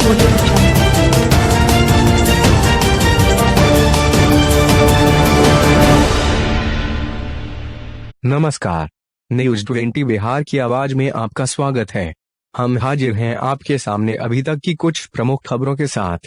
audio jungle. नमस्कार, news 20 Bihar की आवाज में आपका स्वागत है। हम हाजिर हैं आपके सामने अभी तक की कुछ प्रमुख खबरों के साथ।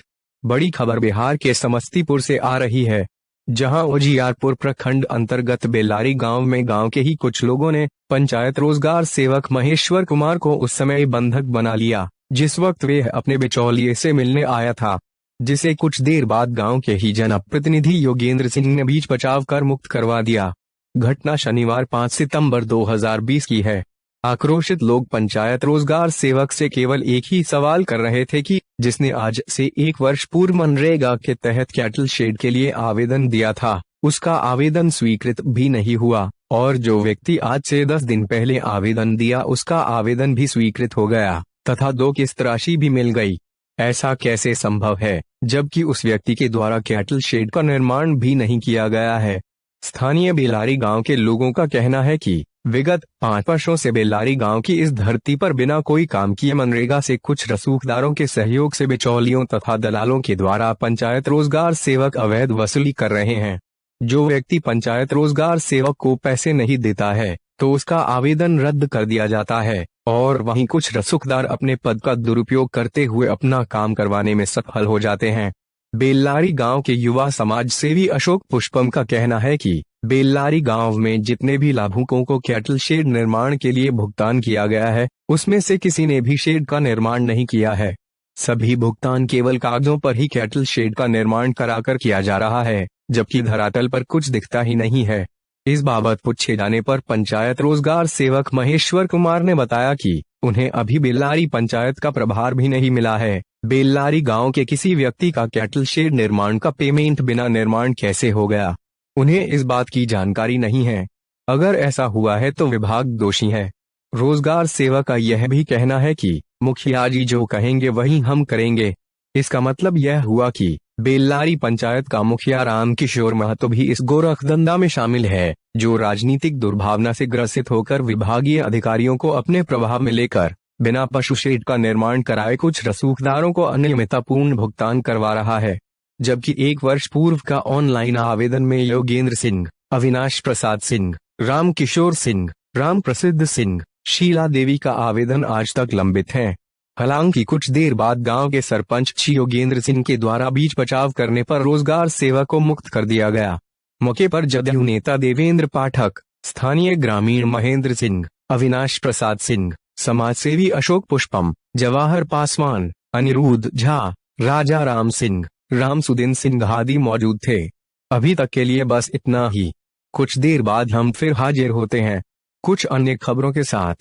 बड़ी खबर बिहार के समस्तीपुर से आ रही है, जहां उजियारपुर प्रखंड अंतर्गत बेल्लारी गांव में गांव के ही कुछ लोगों ने पंचायत रोजगार सेवक महेश्वर कुमार को उस समय बंधक बना लिया जिस वक्त वे अपने बिचौलिए से मिलने आया था, जिसे कुछ देर बाद गांव के ही जनप्रतिनिधि योगेंद्र सिंह ने बीच बचाव कर मुक्त करवा दिया। घटना शनिवार 5 सितंबर 2020 की है। आक्रोशित लोग पंचायत रोजगार सेवक से केवल एक ही सवाल कर रहे थे कि जिसने आज से 1 वर्ष पूर्व मनरेगा के तहत कैटल शेड के लिए आवेदन दिया था, उसका आवेदन स्वीकृत भी नहीं हुआ, और जो व्यक्ति आज से 10 दिन पहले आवेदन दिया उसका आवेदन भी स्वीकृत हो गया तथा 2 किस्त राशि भी मिल गई। ऐसा कैसे संभव है, जबकि उस व्यक्ति के द्वारा कैटल शेड का निर्माण भी नहीं किया गया है। स्थानीय बेल्लारी गांव के लोगों का कहना है कि विगत 5 वर्षों से बेल्लारी गांव की इस धरती पर बिना कोई काम किए मनरेगा से कुछ रसूखदारों के सहयोग से बिचौलियों तथा दलालों के द्वारा पंचायत रोजगार सेवक अवैध वसूली कर रहे हैं। जो व्यक्ति पंचायत रोजगार सेवक को पैसे नहीं देता है तो उसका आवेदन रद्द कर दिया जाता है, और वहीं कुछ रसूखदार अपने पद का दुरुपयोग करते हुए अपना काम करवाने में सफल हो जाते हैं। बेल्लारी गांव के युवा समाज सेवी अशोक पुष्पम का कहना है कि बेल्लारी गांव में जितने भी लाभुकों को कैटल शेड निर्माण के लिए भुगतान किया गया है, उसमें से किसी ने भी शेड का निर्माण नहीं किया है। सभी भुगतान केवल कागजों पर ही कैटल शेड का निर्माण कराकर किया जा रहा है, जबकि धरातल पर कुछ दिखता ही नहीं है। इस बाबत पूछे जाने पर पंचायत रोजगार सेवक महेश्वर कुमार ने बताया कि उन्हें अभी बेल्लारी पंचायत का प्रभार भी नहीं मिला है। बेल्लारी गांव के किसी व्यक्ति का कैटल शेड निर्माण का पेमेंट बिना निर्माण कैसे हो गया, उन्हें इस बात की जानकारी नहीं है। अगर ऐसा हुआ है तो विभाग दोषी है। रोजगार सेवक का यह भी कहना है कि मुखिया जी जो कहेंगे वही हम करेंगे। इसका मतलब यह हुआ कि बेल्लारी पंचायत का मुखिया राम किशोर महतो भी इस गोरखधंधा में शामिल है, जो राजनीतिक दुर्भावना से ग्रसित होकर विभागीय अधिकारियों को अपने प्रभाव में लेकर बिना पशु शेड का निर्माण कराए कुछ रसूखदारों को अनियमिततापूर्ण भुगतान करवा रहा है। जबकि 1 वर्ष पूर्व का ऑनलाइन आवेदन में योगेंद्र सिंह, अविनाश प्रसाद सिंह, राम किशोर सिंह, राम प्रसिद्ध सिंह, शीला देवी का आवेदन आज तक लंबित है। हालांकि कुछ देर बाद गांव के सरपंच योगेंद्र सिंह के द्वारा बीच बचाव करने पर रोजगार सेवक को मुक्त कर दिया गया। मौके पर जदयू नेता देवेंद्र पाठक, स्थानीय ग्रामीण महेंद्र सिंह, अविनाश प्रसाद सिंह, समाजसेवी अशोक पुष्पम, जवाहर पासवान, अनिरुद्ध झा, राजा राम सिंह, रामसुदीन सिंह आदि मौजूद थे। अभी तक के लिए बस इतना ही। कुछ देर बाद हम फिर हाजिर होते हैं कुछ अन्य खबरों के साथ।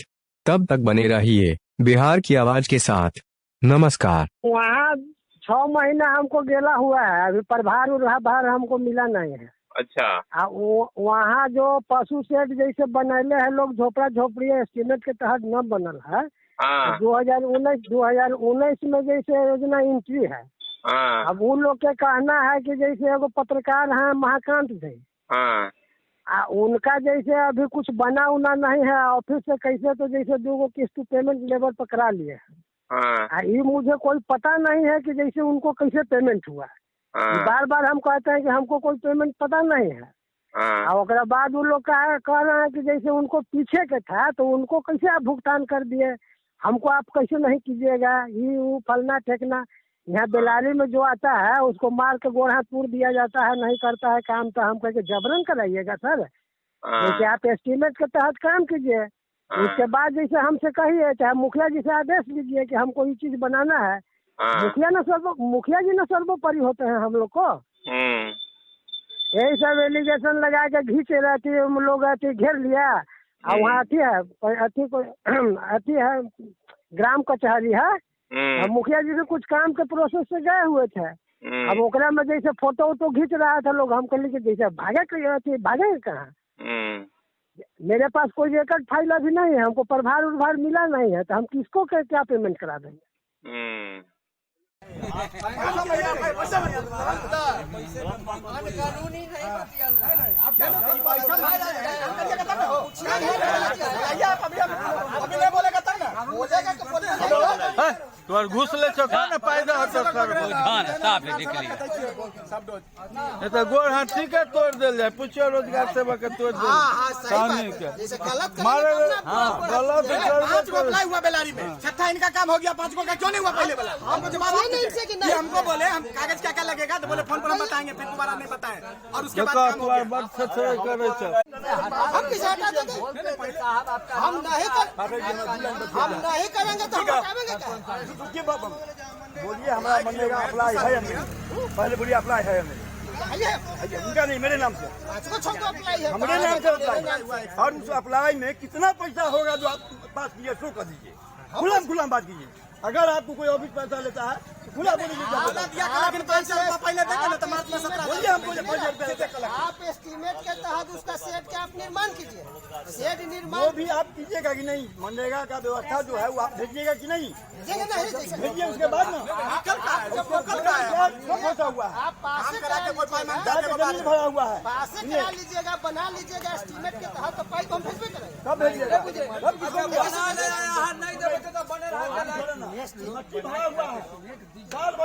तब तक बने रहिए बिहार की आवाज के साथ। नमस्कार। वहाँ 6 महीना हमको गेला हुआ है, अभी प्रभार उर्भार हमको मिला नहीं है। अच्छा। वहाँ जो पशु शेड जैसे बनैले है लोग, झोपड़ा झोपड़ी एस्टीमेट के तहत न बनल है। 2019 में जैसे योजना एंट्री है। अब उन लोग के कहना है कि जैसे एगो पत्रकार है महाकांत जी, उनका जैसे अभी कुछ बना उना नहीं है ऑफिस से, कैसे तो जैसे 2 किस्त पेमेंट लेबर पकड़ा लिए है। ये मुझे कोई पता नहीं है कि जैसे उनको कैसे पेमेंट हुआ है। बार बार हम कहते हैं कि हमको कोई पेमेंट पता नहीं है। और बाद उन लोग कह रहे हैं कि जैसे उनको पीछे के था तो उनको कैसे आप भुगतान कर दिए, हमको आप कैसे नहीं कीजिएगा, ये वो फलना ठेकना। यहाँ बेल्लारी में जो आता है उसको मार के गोड़ हाथ तोड़ दिया जाता है, नहीं करता है काम, तो हम कह के जबरन कराइएगा सर। जैसे आप एस्टीमेट के तहत काम कीजिए, उसके बाद जैसे हमसे कहिए, चाहे मुखिया जी से आदेश दीजिए कि हमको ये चीज बनाना है। मुखिया जी न सर्वोपरि होते हैं हम लोग को। यही सब एलिगेशन लगा के घींच रहती है, लोग घेर लिया। और वहाँ अथी है ग्राम कचहरी है, मुखिया जी से कुछ काम के प्रोसेस से गए हुए थे। अब ओकरा में जैसे फोटो वोटो खींच रहा था लोग, हम कहली कि जैसे भागे कहाँ। मेरे पास कोई रिकॉर्ड फाइल अभी नहीं है, हमको प्रभार उर्भार मिला नहीं है, तो हम किसको क्या पेमेंट करा देंगे। अभी नहीं बोलेगा तब ना। तुम्हारे घुस ले चुका ना पैदा होता सर साफ है देख लीजिए ये तो गोड़ हाथ ठीक है तोड़ दे जाए पूछो रोजगार सेवा के तोड़ दे मारे गलत हुआ बेलारी में छठा इनका काम हो गया 5 को का क्यों नहीं हुआ पहले वाला हमको जवाब नहीं हमको बोले हम कागज क्या क्या लगेगा तो बोले फोन पर हम बताएंगे फिर दोबारा नहीं बताएं और उसके बाद काम हो गया हम किस हटा देंगे हम नहीं करेंगे तो हम हटावेंगे क्या बोलिए हमारा मनरेगा अप्लाई है या नहीं पहले बोलिए अप्लाई है या नहीं उनका नहीं मेरे नाम से हमारे नाम से अप्लाई और उस अप्लाई में कितना पैसा होगा जो आप पास किए शो कर दीजिए खुलाम बात कीजिए अगर आपको कोई ऑफिस पैसा लेता है तो खुला बोलिए आप एस्टीमेट के तहत उसका सेट का आप निर्माण कीजिए सेट निर्माण वो भी आप कीजिएगा कि नहीं मनरेगा का व्यवस्था जो है वो आप भेजिएगा कि नहीं भेजिए उसके बाद ना हुआ है आप पास भरा हुआ है पास करा लीजिएगा बना लीजिएगा एस्टीमेट के तहत तो पाइप हम भेजबे करेंगे कब भेजिएगा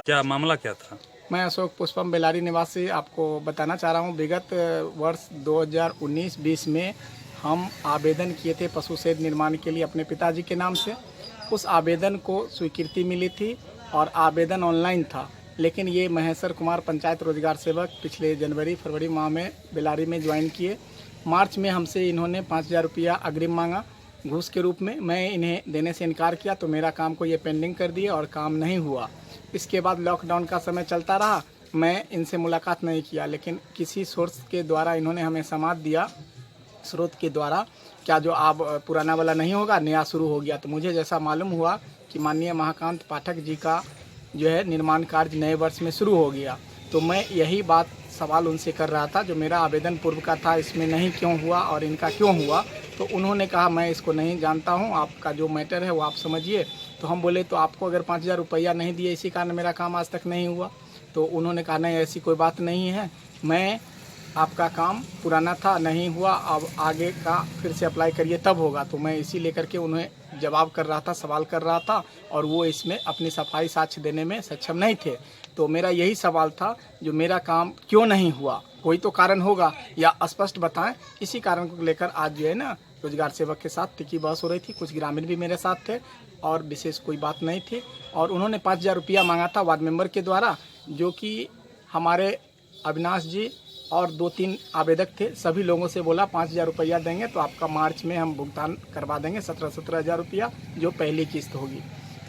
क्या मामला क्या था? मैं अशोक पुष्पम बेलारी निवासी आपको बताना चाह रहा हूँ। विगत वर्ष 2019-20 में हम आवेदन किए थे पशु शेड निर्माण के लिए अपने पिताजी के नाम से। उस आवेदन को स्वीकृति मिली थी और आवेदन ऑनलाइन था, लेकिन ये महेश्वर कुमार पंचायत रोजगार सेवक पिछले जनवरी-फरवरी माह में बेलारी में ज्वाइन किए। मार्च में हमसे इन्होंने 5,000 रुपया अग्रिम मांगा घूस के रूप में। मैं इन्हें देने से इनकार किया तो मेरा काम को ये पेंडिंग कर दिए और काम नहीं हुआ। इसके बाद लॉकडाउन का समय चलता रहा, मैं इनसे मुलाकात नहीं किया, लेकिन किसी सोर्स के द्वारा इन्होंने हमें समाद दिया, स्रोत के द्वारा, क्या जो आप पुराना वाला नहीं होगा नया शुरू हो गया। तो मुझे जैसा मालूम हुआ कि माननीय महाकांत पाठक जी का जो है निर्माण कार्य नए वर्ष में शुरू हो गया। तो मैं यही बात सवाल उनसे कर रहा था, जो मेरा आवेदन पूर्व का था इसमें नहीं क्यों हुआ और इनका क्यों हुआ। तो उन्होंने कहा मैं इसको नहीं जानता हूं, आपका जो मैटर है वो आप समझिए। तो हम बोले तो आपको अगर 5,000 रुपया नहीं दिए इसी कारण मेरा काम आज तक नहीं हुआ। तो उन्होंने कहा नहीं ऐसी कोई बात नहीं है, मैं आपका काम पुराना था नहीं हुआ, अब आगे का फिर से अप्लाई करिए तब होगा। तो मैं इसी लेकर के उन्हें जवाब कर रहा था, सवाल कर रहा था, और वो इसमें अपनी सफाई साक्ष्य देने में सक्षम नहीं थे। तो मेरा यही सवाल था जो मेरा काम क्यों नहीं हुआ, कोई तो कारण होगा या स्पष्ट बताएं। इसी कारण को लेकर आज जो है ना रोजगार सेवक के साथ तिखी बहस हो रही थी। कुछ ग्रामीण भी मेरे साथ थे और विशेष कोई बात नहीं थी। और उन्होंने 5,000 रुपया मांगा था वार्ड मेंबर के द्वारा, जो कि हमारे अविनाश जी और 2-3 आवेदक थे। सभी लोगों से बोला 5,000 रुपया देंगे तो आपका मार्च में हम भुगतान करवा देंगे 17,000 रुपया, जो पहली किस्त होगी।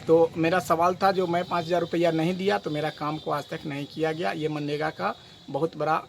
तो मेरा सवाल था जो मैं 5,000 रुपया नहीं दिया तो मेरा काम को आज तक नहीं किया गया। ये मनरेगा का बहुत बड़ा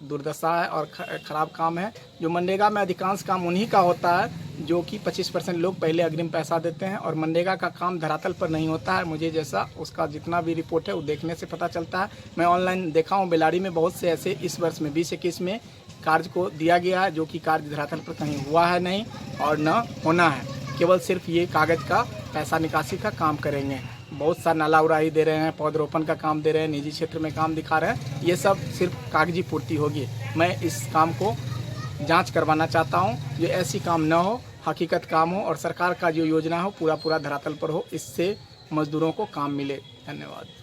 दुर्दशा है और ख़राब काम है। जो मनरेगा में अधिकांश काम उन्हीं का होता है जो कि 25% लोग पहले अग्रिम पैसा देते हैं, और मनरेगा का काम धरातल पर नहीं होता है। मुझे जैसा उसका जितना भी रिपोर्ट है वो देखने से पता चलता है। मैं ऑनलाइन देखा हूँ बेलारी में बहुत से ऐसे इस वर्ष में 2021 में कार्य को दिया गया है जो कि कार्य धरातल पर कहीं हुआ है नहीं और न होना है। केवल सिर्फ ये कागज़ का पैसा निकासी का काम करेंगे। बहुत सा नाला उड़ाही दे रहे हैं, पौधरोपण का काम दे रहे हैं, निजी क्षेत्र में काम दिखा रहे हैं। ये सब सिर्फ कागजी पूर्ति होगी। मैं इस काम को जांच करवाना चाहता हूं, जो ऐसी काम न हो, हकीकत काम हो और सरकार का जो योजना हो पूरा धरातल पर हो, इससे मजदूरों को काम मिले। धन्यवाद।